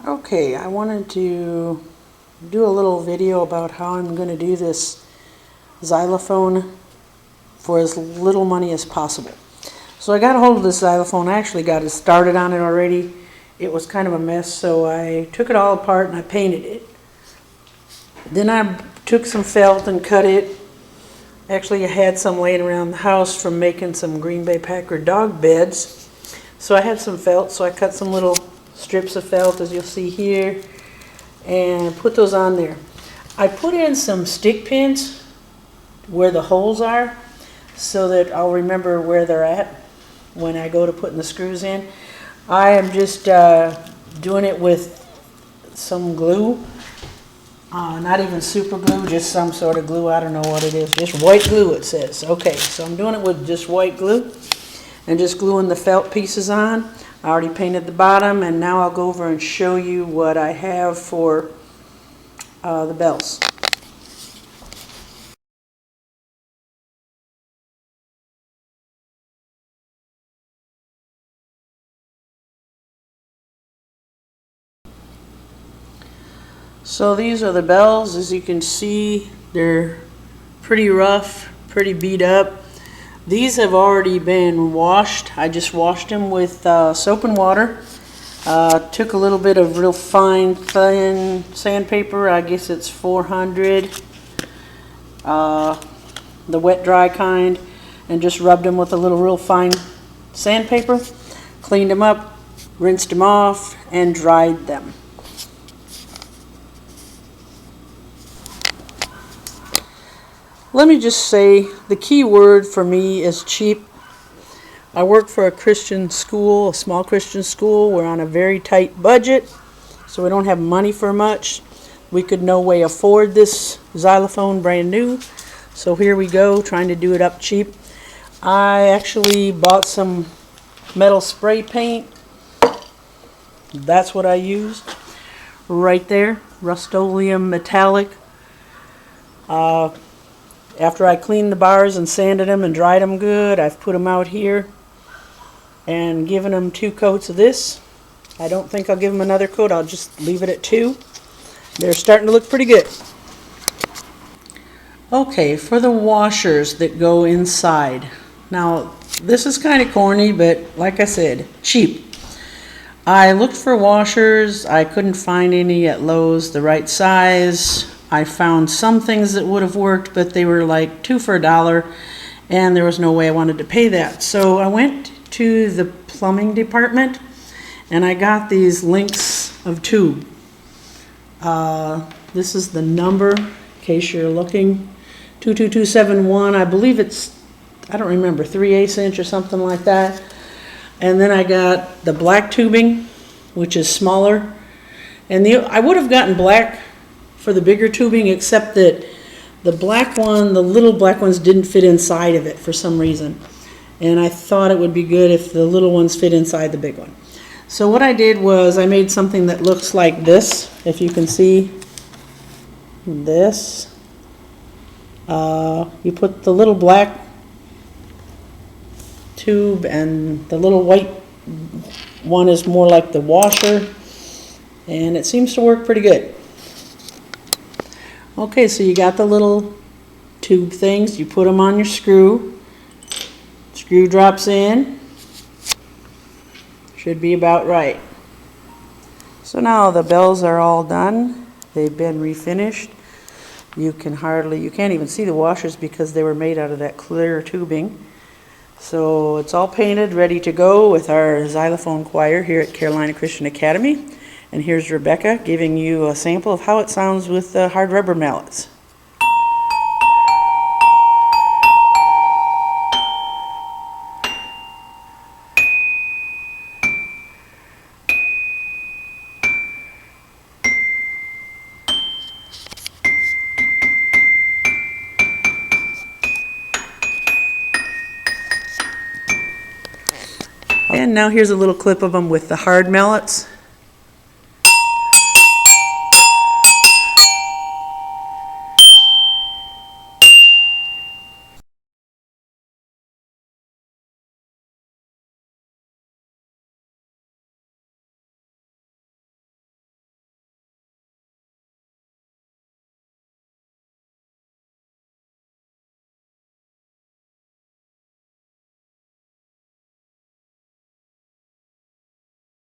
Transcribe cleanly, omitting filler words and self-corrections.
Okay, I wanted to do a little video about how I'm going to do this xylophone for as little money as possible. So I got a hold of this xylophone. I actually got it started on it already. It was kind of a mess, so I took it all apart and I painted it. Then I took some felt and cut it. Actually, I had some laying around the house from making some Green Bay Packer dog beds. So I had some felt, so I cut some little strips of felt, as you'll see here, and put those on there. I put in some stick pins where the holes are so that I'll remember where they're at when I go to putting the screws in. I am just doing it with some glue, not even super glue, just some sort of glue. I don't know what it is, just white glue it says. Okay, so I'm doing it with just white glue and just gluing the felt pieces on. I already painted the bottom, and now I'll go over and show you what I have for the bells. So these are the bells. As you can see, they're pretty rough, pretty beat up. These have already been washed. I just washed them with soap and water. Took a little bit of real fine, thin sandpaper. I guess it's 400, the wet dry kind, and just rubbed them with a little real fine sandpaper. Cleaned them up, rinsed them off, and dried them. Let me just say, the key word for me is cheap. I work for a Christian school, a small Christian school. We're on a very tight budget, so we don't have money for much. We could no way afford this xylophone brand new, so here we go, trying to do it up cheap. I actually bought some metal spray paint. That's what I used right there, Rust-Oleum metallic. After I cleaned the bars and sanded them and dried them good, I've put them out here and given them 2 coats of this. I don't think I'll give them another coat. I'll just leave it at 2. They're starting to look pretty good. Okay, for the washers that go inside. Now, this is kind of corny, but like I said, cheap. I looked for washers. I couldn't find any at Lowe's the right size. I found some things that would have worked, but they were like 2 for $1, and there was no way I wanted to pay that. So I went to the plumbing department, and I got these links of tube. This is the number, in case you're looking, 22271. I believe it's, I don't remember, 3/8 inch or something like that. And then I got the black tubing, which is smaller. And I would have gotten black for the bigger tubing, except that the black one, the little black ones didn't fit inside of it for some reason. And I thought it would be good if the little ones fit inside the big one. So what I did was I made something that looks like this, if you can see this. You put the little black tube, and the little white one is more like the washer, and it seems to work pretty good. Okay, so you got the little tube things. You put them on your screw. Screw drops in. Should be about right. So now the bells are all done. They've been refinished. You can't even see the washers because they were made out of that clear tubing. So it's all painted, ready to go with our xylophone choir here at Carolina Christian Academy. And here's Rebecca giving you a sample of how it sounds with the hard rubber mallets. And now here's a little clip of them with the hard mallets.